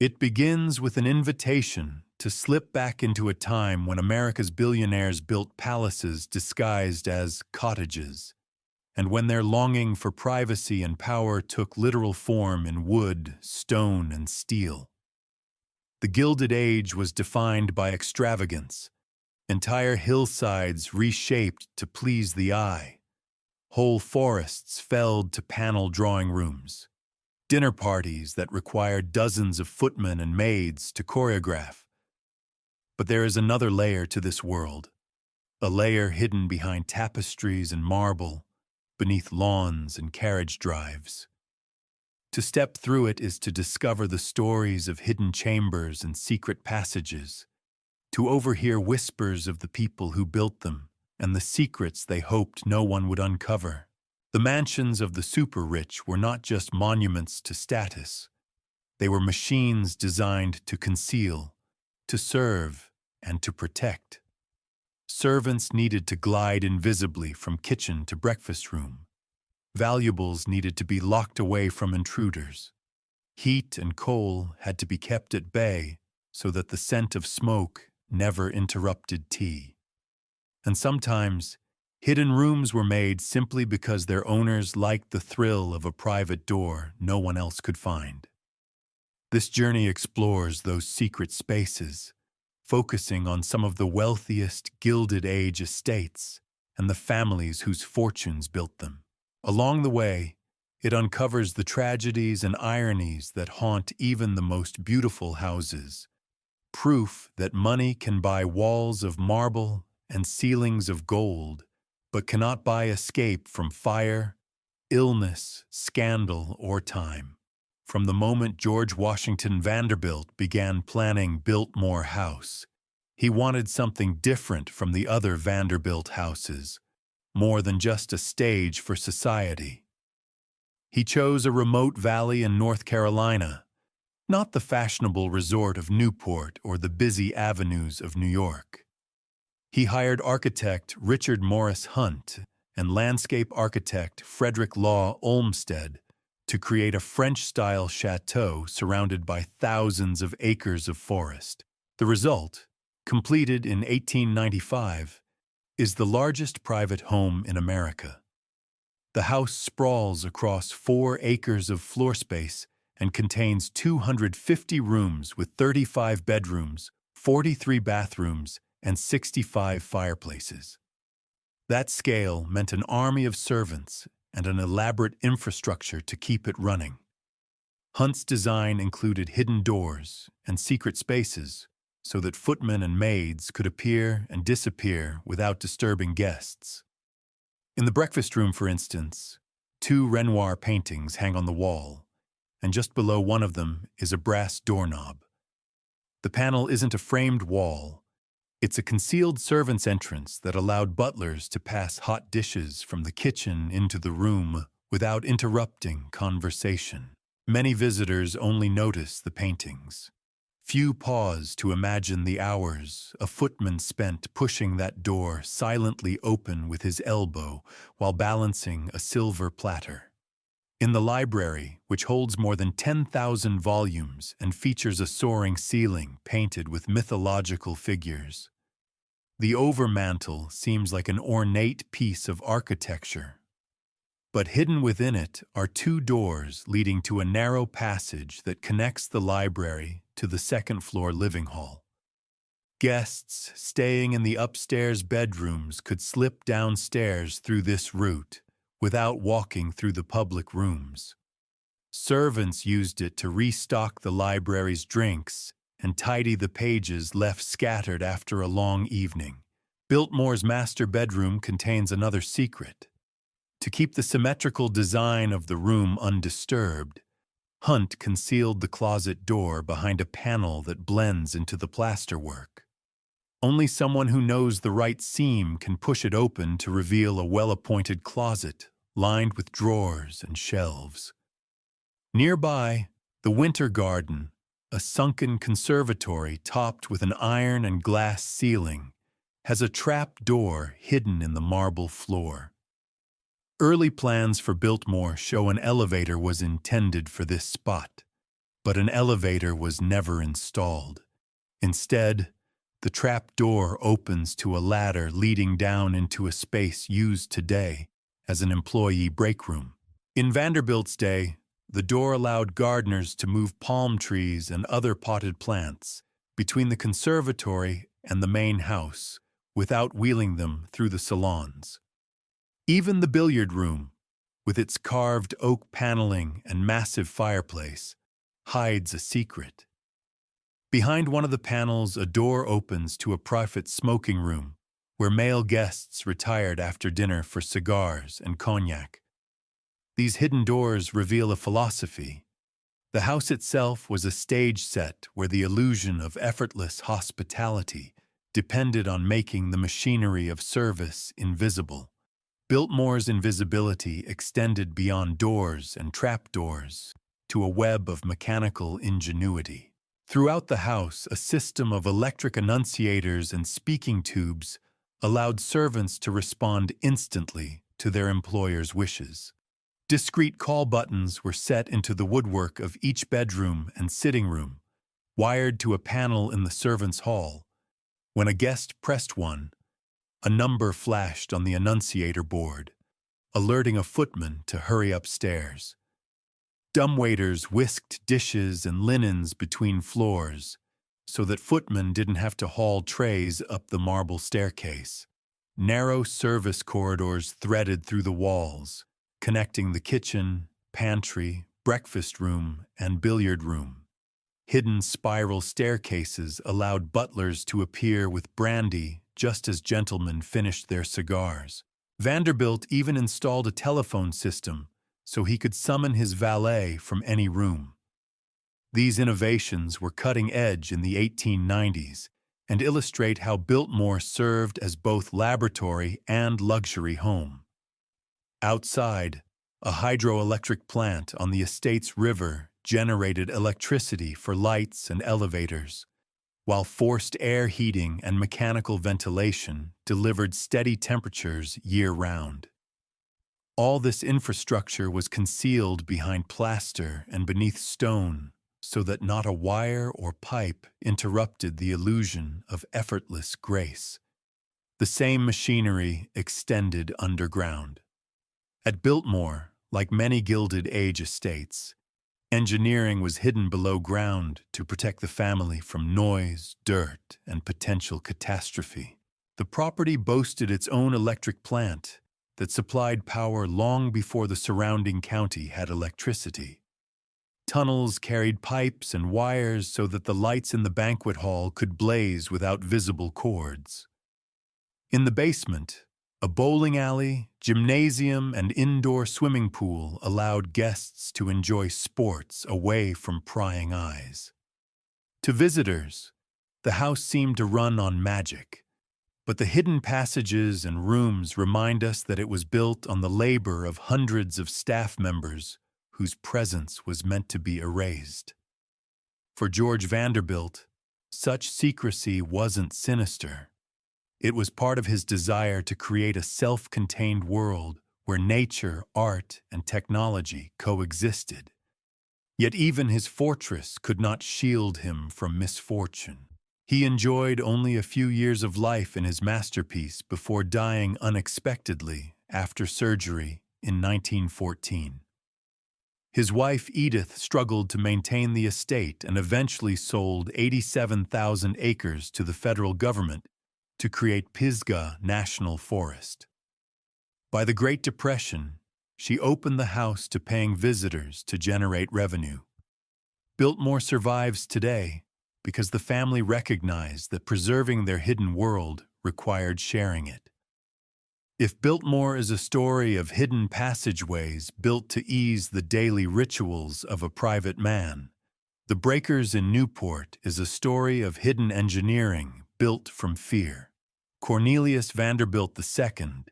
It begins with an invitation to slip back into a time when America's billionaires built palaces disguised as cottages, and when their longing for privacy and power took literal form in wood, stone, and steel. The Gilded Age was defined by extravagance, entire hillsides reshaped to please the eye, whole forests felled to panel drawing rooms, dinner parties that required dozens of footmen and maids to choreograph. But there is another layer to this world, a layer hidden behind tapestries and marble, beneath lawns and carriage drives. To step through it is to discover the stories of hidden chambers and secret passages, to overhear whispers of the people who built them and the secrets they hoped no one would uncover. The mansions of the super-rich were not just monuments to status. They were machines designed to conceal, to serve, and to protect. Servants needed to glide invisibly from kitchen to breakfast room. Valuables needed to be locked away from intruders. Heat and coal had to be kept at bay so that the scent of smoke never interrupted tea. And sometimes, hidden rooms were made simply because their owners liked the thrill of a private door no one else could find. This journey explores those secret spaces, focusing on some of the wealthiest Gilded Age estates and the families whose fortunes built them. Along the way, it uncovers the tragedies and ironies that haunt even the most beautiful houses, proof that money can buy walls of marble and ceilings of gold, but cannot buy escape from fire, illness, scandal, or time. From the moment George Washington Vanderbilt began planning Biltmore House, he wanted something different from the other Vanderbilt houses, more than just a stage for society. He chose a remote valley in North Carolina, not the fashionable resort of Newport or the busy avenues of New York. He hired architect Richard Morris Hunt and landscape architect Frederick Law Olmsted to create a French-style chateau surrounded by thousands of acres of forest. The result, completed in 1895, is the largest private home in America. The house sprawls across 4 acres of floor space and contains 250 rooms with 35 bedrooms, 43 bathrooms, and 65 fireplaces. That scale meant an army of servants and an elaborate infrastructure to keep it running. Hunt's design included hidden doors and secret spaces so that footmen and maids could appear and disappear without disturbing guests. In the breakfast room, for instance, 2 Renoir paintings hang on the wall, and just below one of them is a brass doorknob. The panel isn't a framed wall. It's a concealed servant's entrance that allowed butlers to pass hot dishes from the kitchen into the room without interrupting conversation. Many visitors only notice the paintings. Few pause to imagine the hours a footman spent pushing that door silently open with his elbow while balancing a silver platter. In the library, which holds more than 10,000 volumes and features a soaring ceiling painted with mythological figures, the overmantel seems like an ornate piece of architecture. But hidden within it are 2 doors leading to a narrow passage that connects the library to the second-floor living hall. Guests staying in the upstairs bedrooms could slip downstairs through this route without walking through the public rooms. Servants used it to restock the library's drinks and tidy the pages left scattered after a long evening. Biltmore's master bedroom contains another secret. To keep the symmetrical design of the room undisturbed, Hunt concealed the closet door behind a panel that blends into the plasterwork. Only someone who knows the right seam can push it open to reveal a well-appointed closet lined with drawers and shelves. Nearby, the Winter Garden, a sunken conservatory topped with an iron and glass ceiling, has a trap door hidden in the marble floor. Early plans for Biltmore show an elevator was intended for this spot, but an elevator was never installed. Instead, the trap door opens to a ladder leading down into a space used today as an employee break room. In Vanderbilt's day, the door allowed gardeners to move palm trees and other potted plants between the conservatory and the main house without wheeling them through the salons. Even the billiard room, with its carved oak paneling and massive fireplace, hides a secret. Behind one of the panels, a door opens to a private smoking room where male guests retired after dinner for cigars and cognac. These hidden doors reveal a philosophy. The house itself was a stage set where the illusion of effortless hospitality depended on making the machinery of service invisible. Biltmore's invisibility extended beyond doors and trapdoors to a web of mechanical ingenuity. Throughout the house, a system of electric annunciators and speaking tubes allowed servants to respond instantly to their employer's wishes. Discreet call buttons were set into the woodwork of each bedroom and sitting room, wired to a panel in the servants' hall. When a guest pressed one, a number flashed on the annunciator board, alerting a footman to hurry upstairs. Dumbwaiters whisked dishes and linens between floors so that footmen didn't have to haul trays up the marble staircase. Narrow service corridors threaded through the walls, connecting the kitchen, pantry, breakfast room, and billiard room. Hidden spiral staircases allowed butlers to appear with brandy just as gentlemen finished their cigars. Vanderbilt even installed a telephone system so he could summon his valet from any room. These innovations were cutting edge in the 1890s and illustrate how Biltmore served as both laboratory and luxury home. Outside, a hydroelectric plant on the estate's river generated electricity for lights and elevators, while forced air heating and mechanical ventilation delivered steady temperatures year-round. All this infrastructure was concealed behind plaster and beneath stone so that not a wire or pipe interrupted the illusion of effortless grace. The same machinery extended underground. At Biltmore, like many Gilded Age estates, engineering was hidden below ground to protect the family from noise, dirt, and potential catastrophe. The property boasted its own electric plant that supplied power long before the surrounding county had electricity. Tunnels carried pipes and wires so that the lights in the banquet hall could blaze without visible cords. In the basement, a bowling alley, gymnasium, and indoor swimming pool allowed guests to enjoy sports away from prying eyes. To visitors, the house seemed to run on magic, but the hidden passages and rooms remind us that it was built on the labor of hundreds of staff members whose presence was meant to be erased. For George Vanderbilt, such secrecy wasn't sinister. It was part of his desire to create a self-contained world where nature, art, and technology coexisted. Yet even his fortress could not shield him from misfortune. He enjoyed only a few years of life in his masterpiece before dying unexpectedly after surgery in 1914. His wife Edith struggled to maintain the estate and eventually sold 87,000 acres to the federal government to create Pisgah National Forest. By the Great Depression, she opened the house to paying visitors to generate revenue. Biltmore survives today because the family recognized that preserving their hidden world required sharing it. If Biltmore is a story of hidden passageways built to ease the daily rituals of a private man, The Breakers in Newport is a story of hidden engineering built from fear. Cornelius Vanderbilt II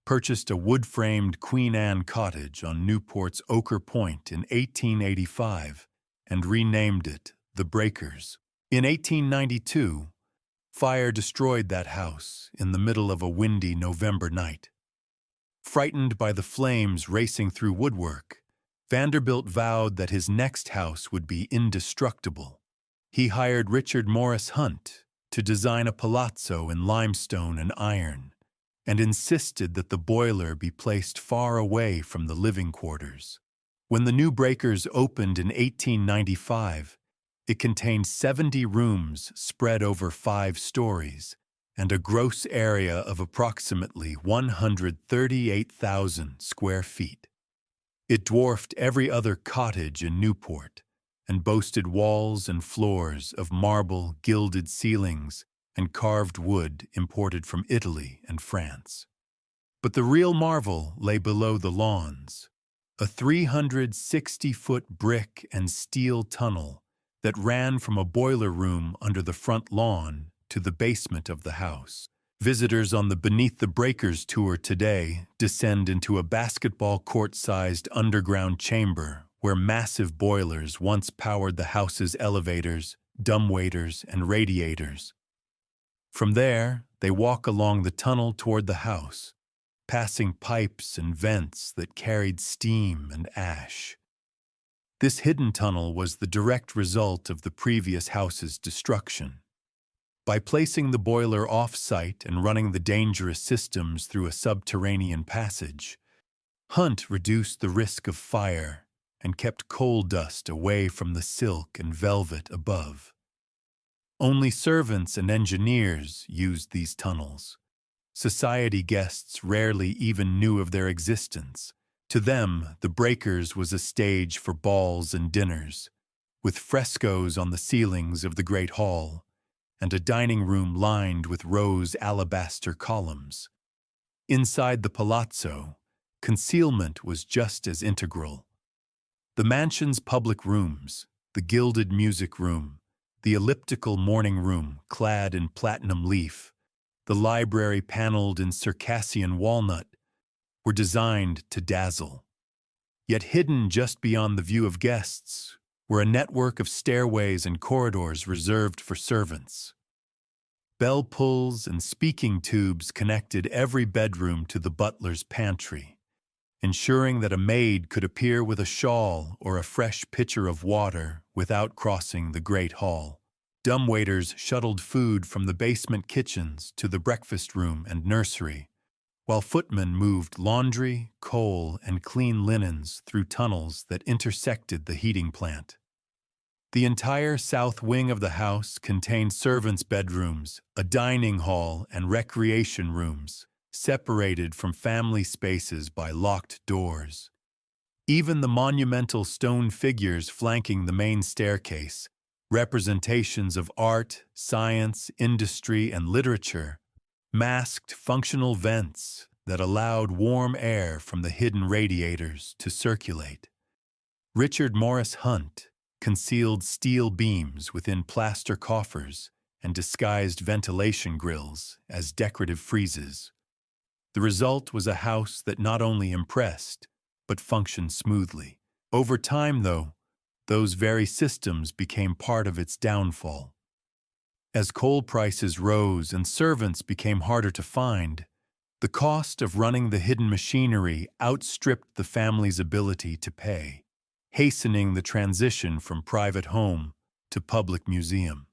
purchased a wood-framed Queen Anne cottage on Newport's Ochre Point in 1885 and renamed it The Breakers. In 1892, fire destroyed that house in the middle of a windy November night. Frightened by the flames racing through woodwork, Vanderbilt vowed that his next house would be indestructible. He hired Richard Morris Hunt to design a palazzo in limestone and iron, and insisted that the boiler be placed far away from the living quarters. When the new breakers opened in 1895, it contained 70 rooms spread over 5 stories and a gross area of approximately 138,000 square feet. It dwarfed every other cottage in Newport and boasted walls and floors of marble, gilded ceilings, and carved wood imported from Italy and France. But the real marvel lay below the lawns, a 360-foot brick and steel tunnel that ran from a boiler room under the front lawn to the basement of the house. Visitors on the Beneath the Breakers tour today descend into a basketball court-sized underground chamber where massive boilers once powered the house's elevators, dumbwaiters, and radiators. From there, they walk along the tunnel toward the house, passing pipes and vents that carried steam and ash. This hidden tunnel was the direct result of the previous house's destruction. By placing the boiler off-site and running the dangerous systems through a subterranean passage, Hunt reduced the risk of fire and kept coal dust away from the silk and velvet above. Only servants and engineers used these tunnels. Society guests rarely even knew of their existence. To them, the Breakers was a stage for balls and dinners, with frescoes on the ceilings of the Great Hall, and a dining room lined with rose alabaster columns. Inside the palazzo, concealment was just as integral. The mansion's public rooms, the gilded music room, the elliptical morning room clad in platinum leaf, the library paneled in Circassian walnut, were designed to dazzle. Yet hidden just beyond the view of guests were a network of stairways and corridors reserved for servants. Bell pulls and speaking tubes connected every bedroom to the butler's pantry, ensuring that a maid could appear with a shawl or a fresh pitcher of water without crossing the Great Hall. Dumbwaiters shuttled food from the basement kitchens to the breakfast room and nursery, while footmen moved laundry, coal, and clean linens through tunnels that intersected the heating plant. The entire south wing of the house contained servants' bedrooms, a dining hall, and recreation rooms, separated from family spaces by locked doors. Even the monumental stone figures flanking the main staircase, representations of art, science, industry, and literature, masked functional vents that allowed warm air from the hidden radiators to circulate. Richard Morris Hunt concealed steel beams within plaster coffers and disguised ventilation grills as decorative friezes. The result was a house that not only impressed, but functioned smoothly. Over time, though, those very systems became part of its downfall. As coal prices rose and servants became harder to find, the cost of running the hidden machinery outstripped the family's ability to pay, hastening the transition from private home to public museum.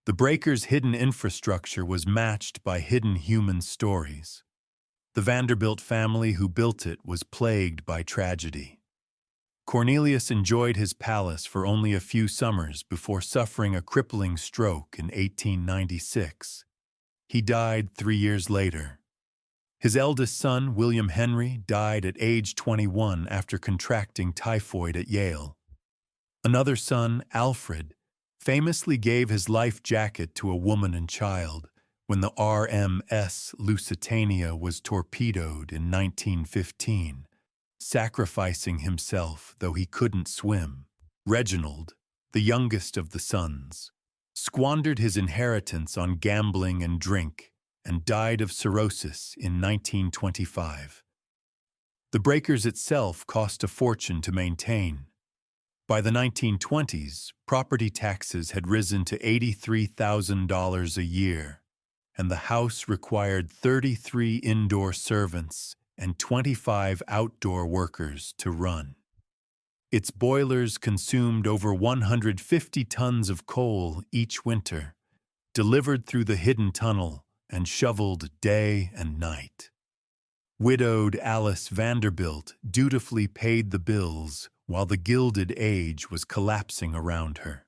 The Breakers' hidden infrastructure was matched by hidden human stories. The Vanderbilt family who built it was plagued by tragedy. Cornelius enjoyed his palace for only a few summers before suffering a crippling stroke in 1896. He died 3 years later. His eldest son, William Henry, died at age 21 after contracting typhoid at Yale. Another son, Alfred, famously gave his life jacket to a woman and child when the RMS Lusitania was torpedoed in 1915, sacrificing himself though he couldn't swim. Reginald, the youngest of the sons, squandered his inheritance on gambling and drink and died of cirrhosis in 1925. The Breakers itself cost a fortune to maintain. By the 1920s, property taxes had risen to $83,000 a year, and the house required 33 indoor servants and 25 outdoor workers to run. Its boilers consumed over 150 tons of coal each winter, delivered through the hidden tunnel and shoveled day and night. Widowed Alice Vanderbilt dutifully paid the bills while the Gilded Age was collapsing around her.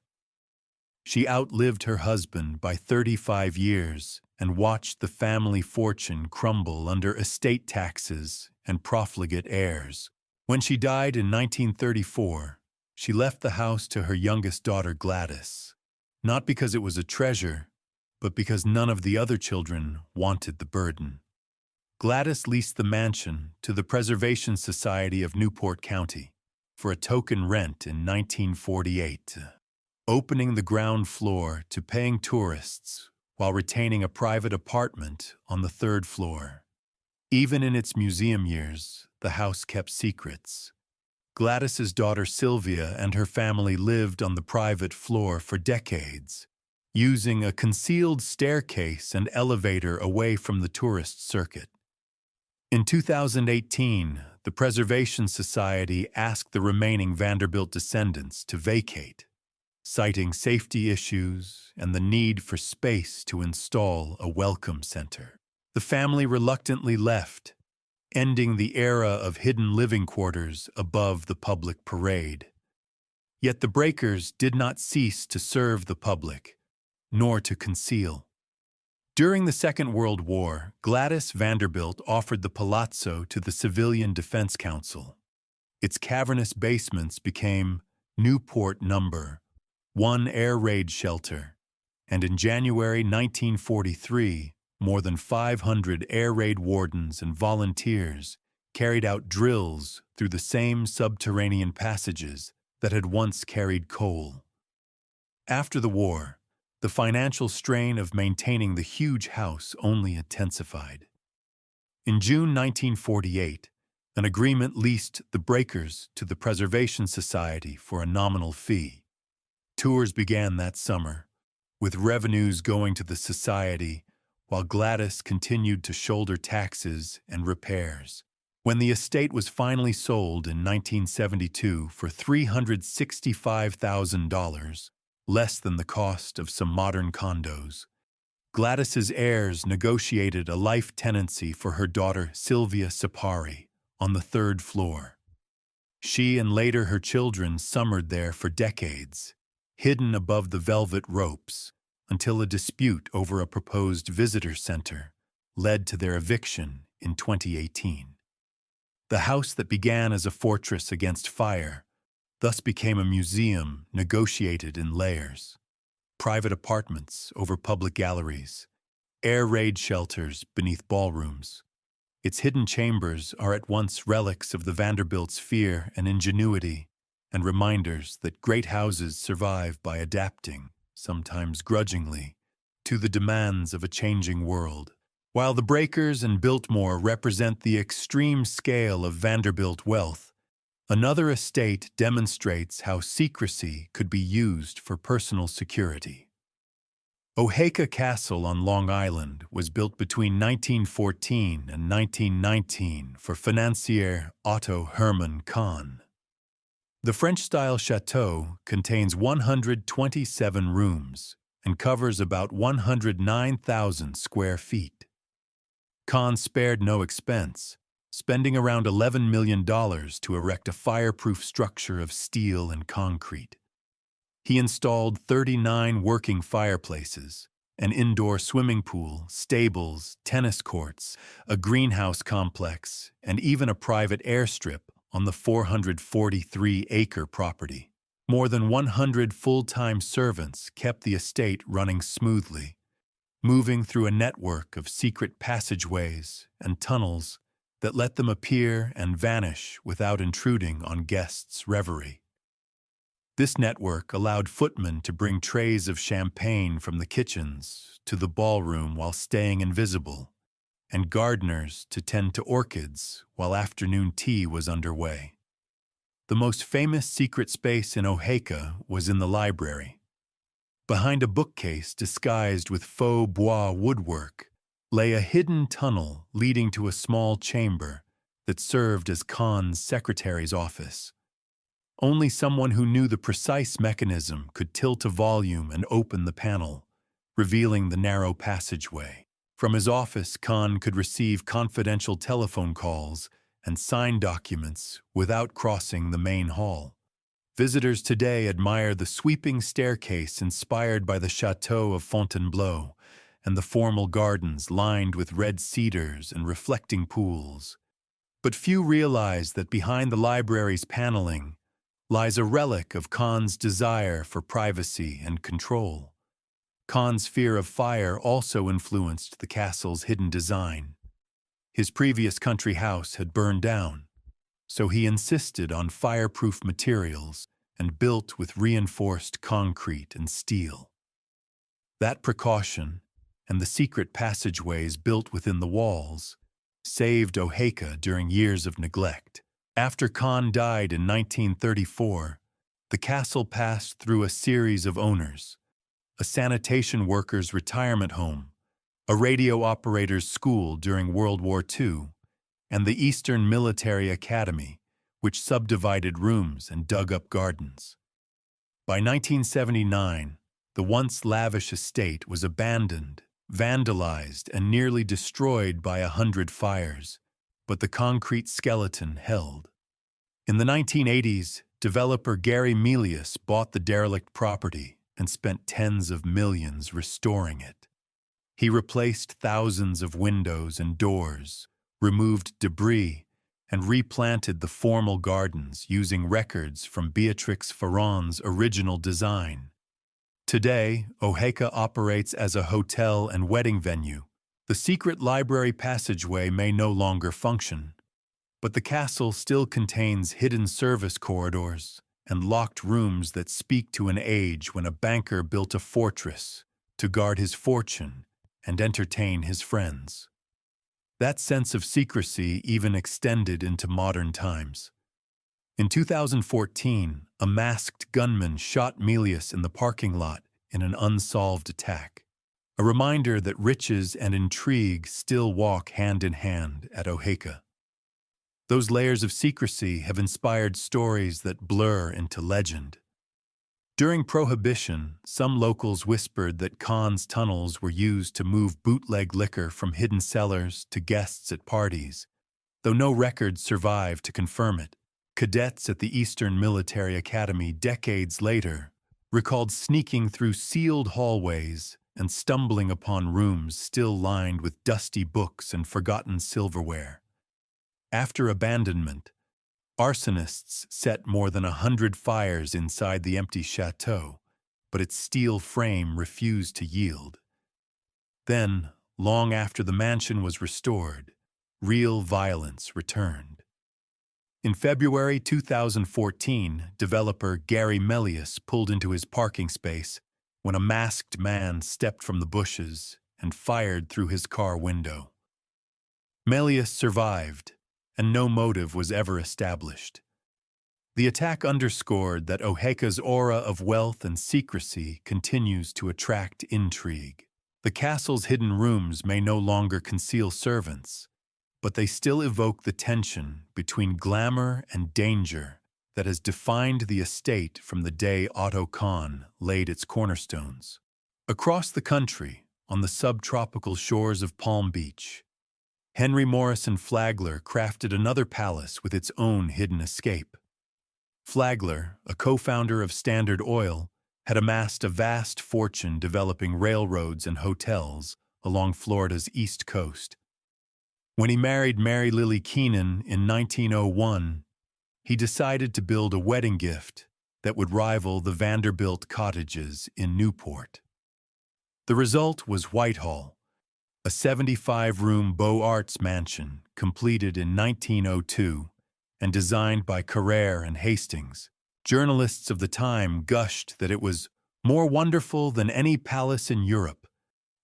She outlived her husband by 35 years and watched the family fortune crumble under estate taxes and profligate heirs. When she died in 1934, she left the house to her youngest daughter Gladys, not because it was a treasure, but because none of the other children wanted the burden. Gladys leased the mansion to the Preservation Society of Newport County for a token rent in 1948, opening the ground floor to paying tourists while retaining a private apartment on the third floor. Even in its museum years, the house kept secrets. Gladys's daughter Sylvia and her family lived on the private floor for decades, using a concealed staircase and elevator away from the tourist circuit. In 2018, the Preservation Society asked the remaining Vanderbilt descendants to vacate, citing safety issues and the need for space to install a welcome center. The family reluctantly left, ending the era of hidden living quarters above the public parade. Yet the breakers did not cease to serve the public, nor to conceal. During the Second World War, Gladys Vanderbilt offered the palazzo to the Civilian Defense Council. Its cavernous basements became Newport No. 1 air raid shelter, and in January 1943, more than 500 air raid wardens and volunteers carried out drills through the same subterranean passages that had once carried coal. After the war, the financial strain of maintaining the huge house only intensified. In June 1948, an agreement leased the breakers to the Preservation Society for a nominal fee. Tours began that summer, with revenues going to the society while Gladys continued to shoulder taxes and repairs. When the estate was finally sold in 1972 for $365,000, less than the cost of some modern condos, Gladys's heirs negotiated a life tenancy for her daughter Sylvia Sipari on the third floor. She and later her children summered there for decades, hidden above the velvet ropes, until a dispute over a proposed visitor center led to their eviction in 2018. The house that began as a fortress against fire thus became a museum negotiated in layers. Private apartments over public galleries, air raid shelters beneath ballrooms. Its hidden chambers are at once relics of the Vanderbilts' fear and ingenuity, and reminders that great houses survive by adapting, sometimes grudgingly, to the demands of a changing world. While the breakers and Biltmore represent the extreme scale of Vanderbilt wealth, another estate demonstrates how secrecy could be used for personal security. Oaxaca Castle on Long Island was built between 1914 and 1919 for financier Otto Hermann Kahn. The French-style chateau contains 127 rooms and covers about 109,000 square feet. Kahn spared no expense, spending around $11 million to erect a fireproof structure of steel and concrete. He installed 39 working fireplaces, an indoor swimming pool, stables, tennis courts, a greenhouse complex, and even a private airstrip on the 443-acre property. More than 100 full-time servants kept the estate running smoothly, moving through a network of secret passageways and tunnels that let them appear and vanish without intruding on guests' reverie. This network allowed footmen to bring trays of champagne from the kitchens to the ballroom while staying invisible, and gardeners to tend to orchids while afternoon tea was underway. The most famous secret space in Oaxaca was in the library. Behind a bookcase disguised with faux bois woodwork lay a hidden tunnel leading to a small chamber that served as Kahn's secretary's office. Only someone who knew the precise mechanism could tilt a volume and open the panel, revealing the narrow passageway. From his office, Khan could receive confidential telephone calls and sign documents without crossing the main hall. Visitors today admire the sweeping staircase inspired by the Chateau of Fontainebleau and the formal gardens lined with red cedars and reflecting pools. But few realize that behind the library's paneling lies a relic of Khan's desire for privacy and control. Khan's fear of fire also influenced the castle's hidden design. His previous country house had burned down, so he insisted on fireproof materials and built with reinforced concrete and steel. That precaution, and the secret passageways built within the walls, saved Oaxaca during years of neglect. After Khan died in 1934, the castle passed through a series of owners: a sanitation workers' retirement home, a radio operator's school during World War II, and the Eastern Military Academy, which subdivided rooms and dug up gardens. By 1979, the once lavish estate was abandoned, vandalized, and nearly destroyed by 100 fires, but the concrete skeleton held. In the 1980s, developer Gary Melius bought the derelict property and spent tens of millions restoring it. He replaced thousands of windows and doors, removed debris, and replanted the formal gardens using records from Beatrix Ferrand's original design. Today, Oaxaca operates as a hotel and wedding venue. The secret library passageway may no longer function, but the castle still contains hidden service corridors and locked rooms that speak to an age when a banker built a fortress to guard his fortune and entertain his friends. That sense of secrecy even extended into modern times. In 2014, a masked gunman shot Melius in the parking lot in an unsolved attack, a reminder that riches and intrigue still walk hand in hand at Oaxaca. Those layers of secrecy have inspired stories that blur into legend. During Prohibition, some locals whispered that Khan's tunnels were used to move bootleg liquor from hidden cellars to guests at parties, though no records survive to confirm it. Cadets at the Eastern Military Academy decades later recalled sneaking through sealed hallways and stumbling upon rooms still lined with dusty books and forgotten silverware. After abandonment, arsonists set more than 100 fires inside the empty chateau, but its steel frame refused to yield. Then, long after the mansion was restored, real violence returned. In February 2014, developer Gary Melius pulled into his parking space when a masked man stepped from the bushes and fired through his car window. Melius survived, and no motive was ever established. The attack underscored that Oaxaca's aura of wealth and secrecy continues to attract intrigue. The castle's hidden rooms may no longer conceal servants, but they still evoke the tension between glamour and danger that has defined the estate from the day Otto Kahn laid its cornerstones. Across the country, on the subtropical shores of Palm Beach, Henry Morrison Flagler crafted another palace with its own hidden escape. Flagler, a co-founder of Standard Oil, had amassed a vast fortune developing railroads and hotels along Florida's east coast. When he married Mary Lily Keenan in 1901, he decided to build a wedding gift that would rival the Vanderbilt cottages in Newport. The result was Whitehall, a 75-room Beaux Arts mansion completed in 1902 and designed by Carrere and Hastings. Journalists of the time gushed that it was more wonderful than any palace in Europe,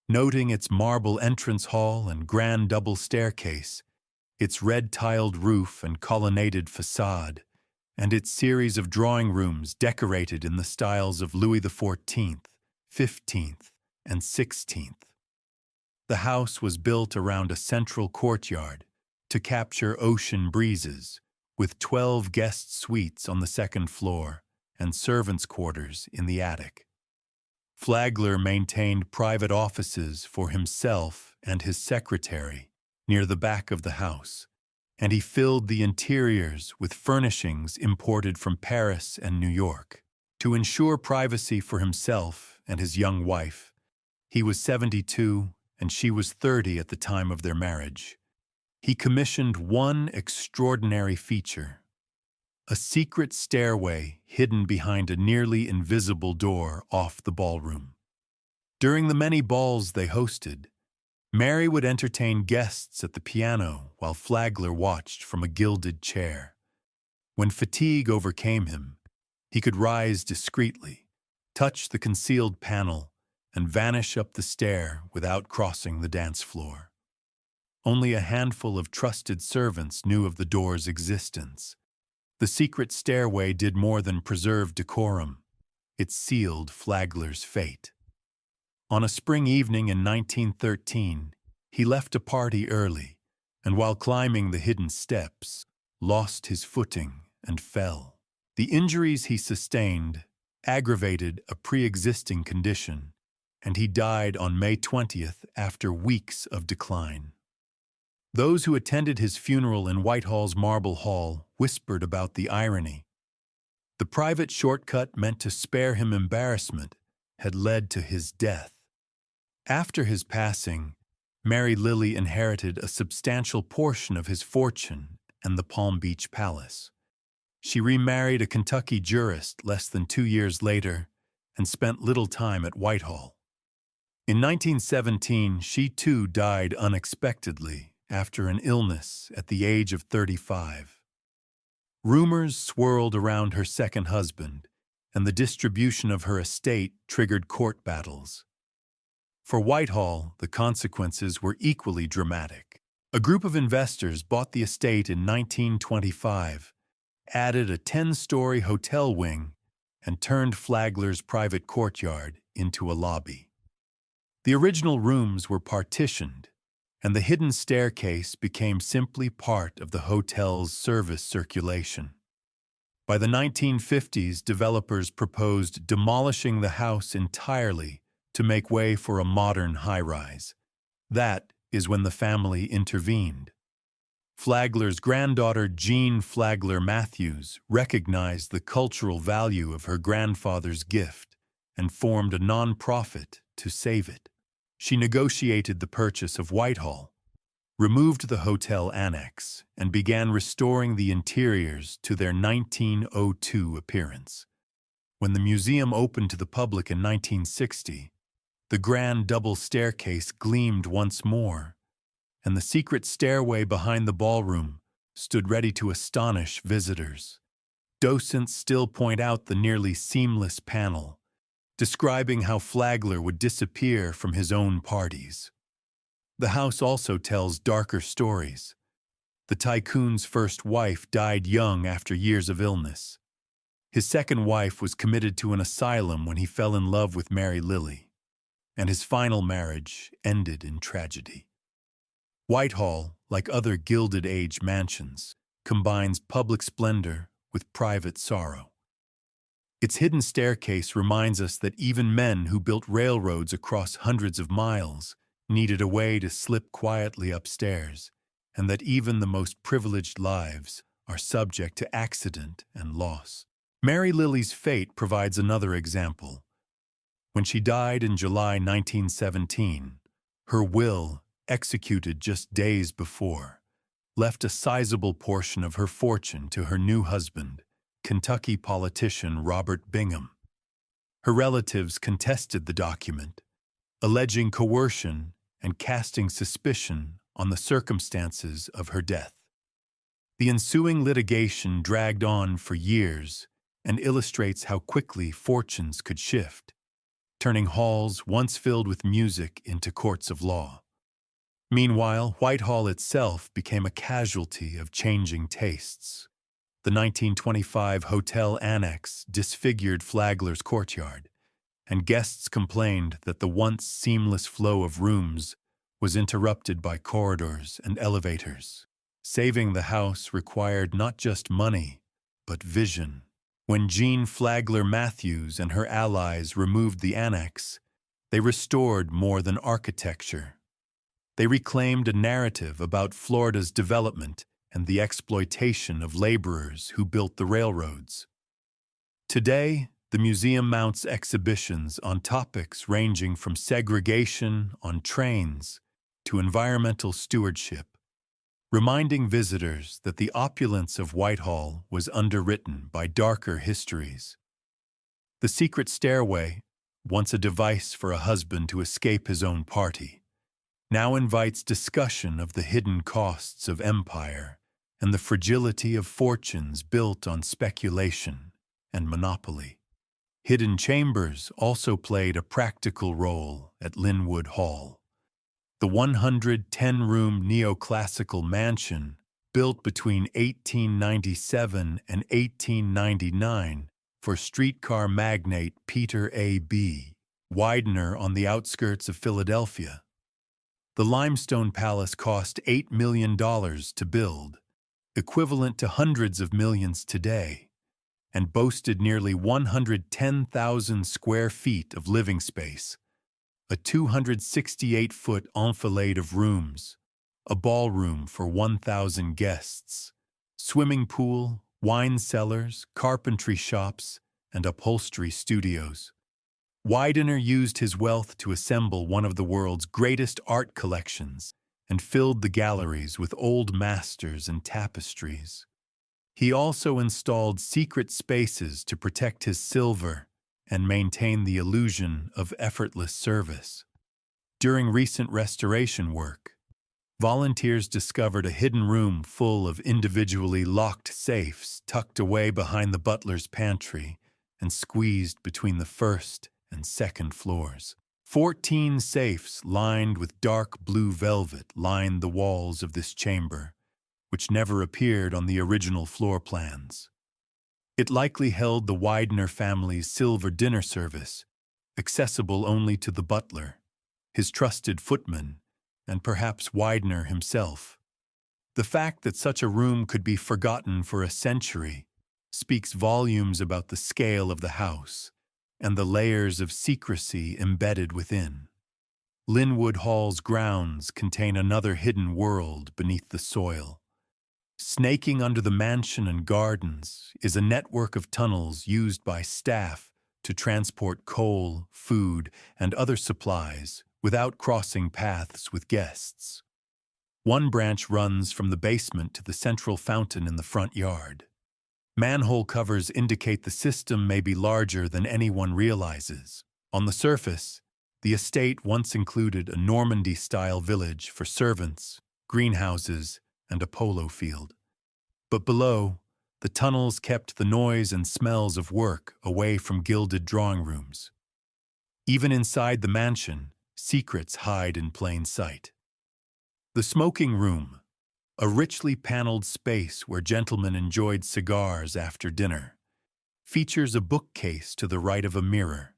noting its marble entrance hall and grand double staircase, its red-tiled roof and colonnaded facade, and its series of drawing rooms decorated in the styles of Louis XIV, XV, and XVI. The house was built around a central courtyard to capture ocean breezes, with 12 guest suites on the second floor and servants' quarters in the attic. Flagler maintained private offices for himself and his secretary near the back of the house, and he filled the interiors with furnishings imported from Paris and New York. To ensure privacy for himself and his young wife, he was 72 and she was 30 at the time of their marriage. He commissioned one extraordinary feature: a secret stairway hidden behind a nearly invisible door off the ballroom. During the many balls they hosted, Mary would entertain guests at the piano while Flagler watched from a gilded chair. When fatigue overcame him, he could rise discreetly, touch the concealed panel, and vanish up the stair without crossing the dance floor. Only a handful of trusted servants knew of the door's existence. The secret stairway did more than preserve decorum. It sealed Flagler's fate. On a spring evening in 1913, he left a party early, and while climbing the hidden steps, lost his footing and fell. The injuries he sustained aggravated a pre-existing condition, and he died on May 20th after weeks of decline. Those who attended his funeral in Whitehall's Marble Hall whispered about the irony. The private shortcut meant to spare him embarrassment had led to his death. After his passing, Mary Lilly inherited a substantial portion of his fortune and the Palm Beach Palace. She remarried a Kentucky jurist less than 2 years later and spent little time at Whitehall. In 1917, she too died unexpectedly after an illness at the age of 35. Rumors swirled around her second husband, and the distribution of her estate triggered court battles. For Whitehall, the consequences were equally dramatic. A group of investors bought the estate in 1925, added a 10-story hotel wing, and turned Flagler's private courtyard into a lobby. The original rooms were partitioned, and the hidden staircase became simply part of the hotel's service circulation. By the 1950s, developers proposed demolishing the house entirely to make way for a modern high-rise. That is when the family intervened. Flagler's granddaughter, Jean Flagler Matthews, recognized the cultural value of her grandfather's gift and formed a non-profit to save it. She negotiated the purchase of Whitehall, removed the hotel annex, and began restoring the interiors to their 1902 appearance. When the museum opened to the public in 1960, the grand double staircase gleamed once more, and the secret stairway behind the ballroom stood ready to astonish visitors. Docents still point out the nearly seamless panel, describing how Flagler would disappear from his own parties. The house also tells darker stories. The tycoon's first wife died young after years of illness. His second wife was committed to an asylum when he fell in love with Mary Lilly, and his final marriage ended in tragedy. Whitehall, like other Gilded Age mansions, combines public splendor with private sorrow. Its hidden staircase reminds us that even men who built railroads across hundreds of miles needed a way to slip quietly upstairs, and that even the most privileged lives are subject to accident and loss. Mary Lilly's fate provides another example. When she died in July 1917, her will, executed just days before, left a sizable portion of her fortune to her new husband, Kentucky politician Robert Bingham. Her relatives contested the document, alleging coercion and casting suspicion on the circumstances of her death. The ensuing litigation dragged on for years and illustrates how quickly fortunes could shift, turning halls once filled with music into courts of law. Meanwhile, Whitehall itself became a casualty of changing tastes. The 1925 hotel annex disfigured Flagler's courtyard, and guests complained that the once seamless flow of rooms was interrupted by corridors and elevators. Saving the house required not just money, but vision. When Jean Flagler Matthews and her allies removed the annex, they restored more than architecture. They reclaimed a narrative about Florida's development and the exploitation of laborers who built the railroads. Today, the museum mounts exhibitions on topics ranging from segregation on trains to environmental stewardship, reminding visitors that the opulence of Whitehall was underwritten by darker histories. The secret stairway, once a device for a husband to escape his own party, now invites discussion of the hidden costs of empire and the fragility of fortunes built on speculation and monopoly. Hidden chambers also played a practical role at Linwood Hall. The 110-room neoclassical mansion, built between 1897 and 1899 for streetcar magnate Peter A.B. Widener on the outskirts of Philadelphia. The limestone palace cost $8 million to build, equivalent to hundreds of millions today, and boasted nearly 110,000 square feet of living space, a 268-foot enfilade of rooms, a ballroom for 1,000 guests, swimming pool, wine cellars, carpentry shops, and upholstery studios. Widener used his wealth to assemble one of the world's greatest art collections and filled the galleries with old masters and tapestries. He also installed secret spaces to protect his silver and maintain the illusion of effortless service. During recent restoration work, volunteers discovered a hidden room full of individually locked safes tucked away behind the butler's pantry and squeezed between the first and second floors. 14 safes lined with dark blue velvet lined the walls of this chamber, which never appeared on the original floor plans. It likely held the Widener family's silver dinner service, accessible only to the butler, his trusted footman, and perhaps Widener himself. The fact that such a room could be forgotten for a century speaks volumes about the scale of the house and the layers of secrecy embedded within. Linwood Hall's grounds contain another hidden world beneath the soil. Snaking under the mansion and gardens is a network of tunnels used by staff to transport coal, food, and other supplies without crossing paths with guests. One branch runs from the basement to the central fountain in the front yard. Manhole covers indicate the system may be larger than anyone realizes. On the surface, the estate once included a Normandy-style village for servants, greenhouses, and a polo field. But below, the tunnels kept the noise and smells of work away from gilded drawing rooms. Even inside the mansion, secrets hide in plain sight. The smoking room, a richly paneled space where gentlemen enjoyed cigars after dinner, features a bookcase to the right of a mirror.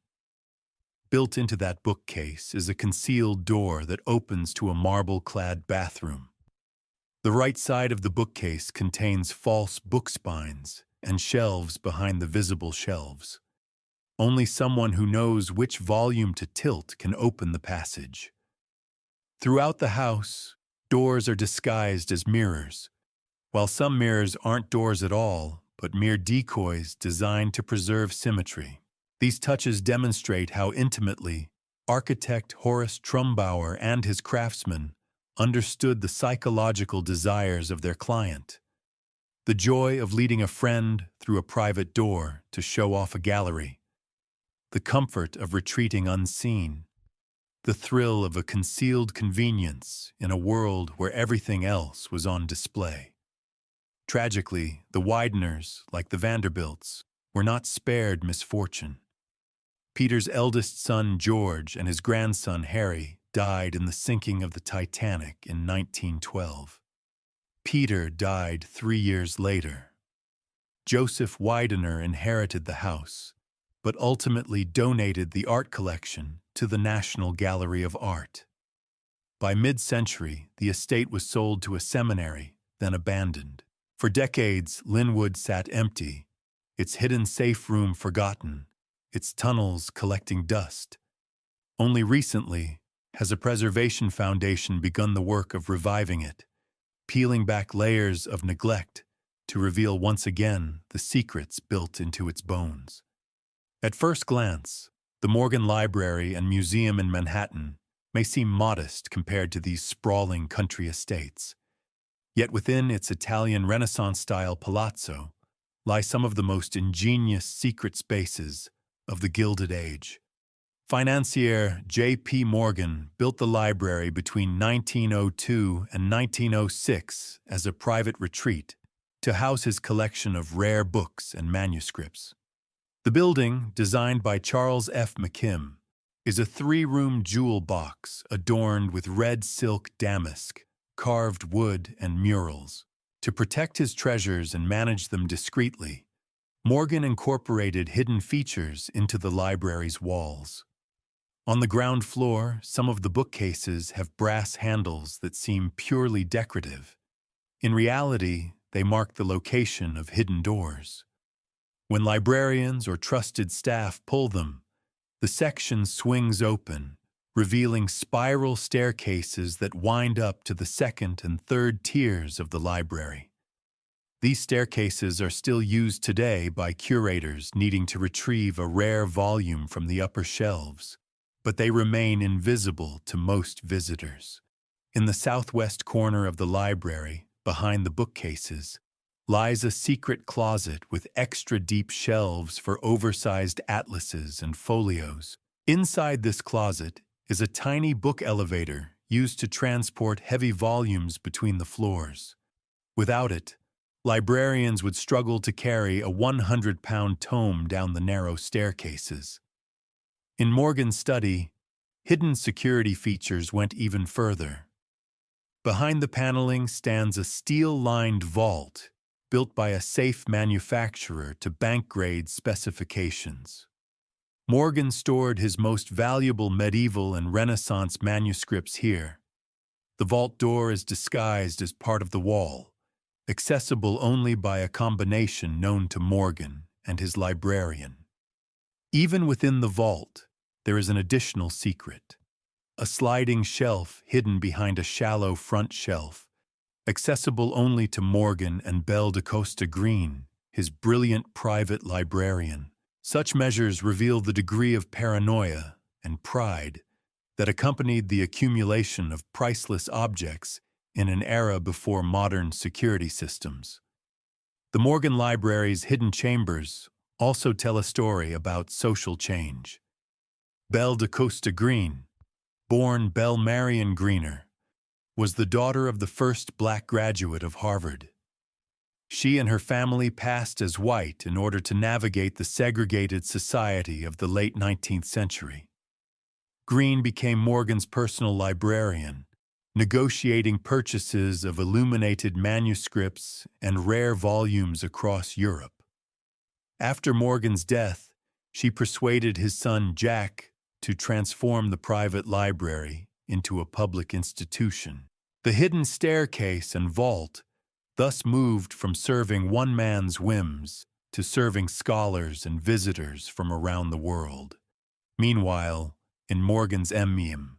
Built into that bookcase is a concealed door that opens to a marble-clad bathroom. The right side of the bookcase contains false book spines and shelves behind the visible shelves. Only someone who knows which volume to tilt can open the passage. Throughout the house, doors are disguised as mirrors, while some mirrors aren't doors at all, but mere decoys designed to preserve symmetry. These touches demonstrate how intimately architect Horace Trumbauer and his craftsmen understood the psychological desires of their client. The joy of leading a friend through a private door to show off a gallery. The comfort of retreating unseen. The thrill of a concealed convenience in a world where everything else was on display. Tragically, the Wideners, like the Vanderbilts, were not spared misfortune. Peter's eldest son, George, and his grandson, Harry, died in the sinking of the Titanic in 1912. Peter died 3 years later. Joseph Widener inherited the house, but ultimately donated the art collection to the National Gallery of Art. By mid-century, the estate was sold to a seminary then abandoned. For decades, Linwood sat empty, its hidden safe room forgotten, its tunnels collecting dust. Only recently has a preservation foundation begun the work of reviving it, peeling back layers of neglect to reveal once again the secrets built into its bones. At first glance, the Morgan Library and Museum in Manhattan may seem modest compared to these sprawling country estates. Yet within its Italian Renaissance-style palazzo lie some of the most ingenious secret spaces of the Gilded Age. Financier J.P. Morgan built the library between 1902 and 1906 as a private retreat to house his collection of rare books and manuscripts. The building, designed by Charles F. McKim, is a three-room jewel box adorned with red silk damask, carved wood, and murals. To protect his treasures and manage them discreetly, Morgan incorporated hidden features into the library's walls. On the ground floor, some of the bookcases have brass handles that seem purely decorative. In reality, they mark the location of hidden doors. When librarians or trusted staff pull them, the section swings open, revealing spiral staircases that wind up to the second and third tiers of the library. These staircases are still used today by curators needing to retrieve a rare volume from the upper shelves, but they remain invisible to most visitors. In the southwest corner of the library, behind the bookcases, lies a secret closet with extra deep shelves for oversized atlases and folios. Inside this closet is a tiny book elevator used to transport heavy volumes between the floors. Without it, librarians would struggle to carry a 100-pound tome down the narrow staircases. In Morgan's study, hidden security features went even further. Behind the paneling stands a steel-lined vault built by a safe manufacturer to bank-grade specifications. Morgan stored his most valuable medieval and Renaissance manuscripts here. The vault door is disguised as part of the wall, accessible only by a combination known to Morgan and his librarian. Even within the vault, there is an additional secret: a sliding shelf hidden behind a shallow front shelf, accessible only to Morgan and Belle de Costa Green, his brilliant private librarian. Such measures reveal the degree of paranoia and pride that accompanied the accumulation of priceless objects in an era before modern security systems. The Morgan Library's hidden chambers also tell a story about social change. Belle de Costa Green, born Belle Marion Greener, was the daughter of the first black graduate of Harvard. She and her family passed as white in order to navigate the segregated society of the late 19th century. Green became Morgan's personal librarian, negotiating purchases of illuminated manuscripts and rare volumes across Europe. After Morgan's death, she persuaded his son Jack to transform the private library into a public institution. The hidden staircase and vault thus moved from serving one man's whims to serving scholars and visitors from around the world. Meanwhile, in Morgan's museum,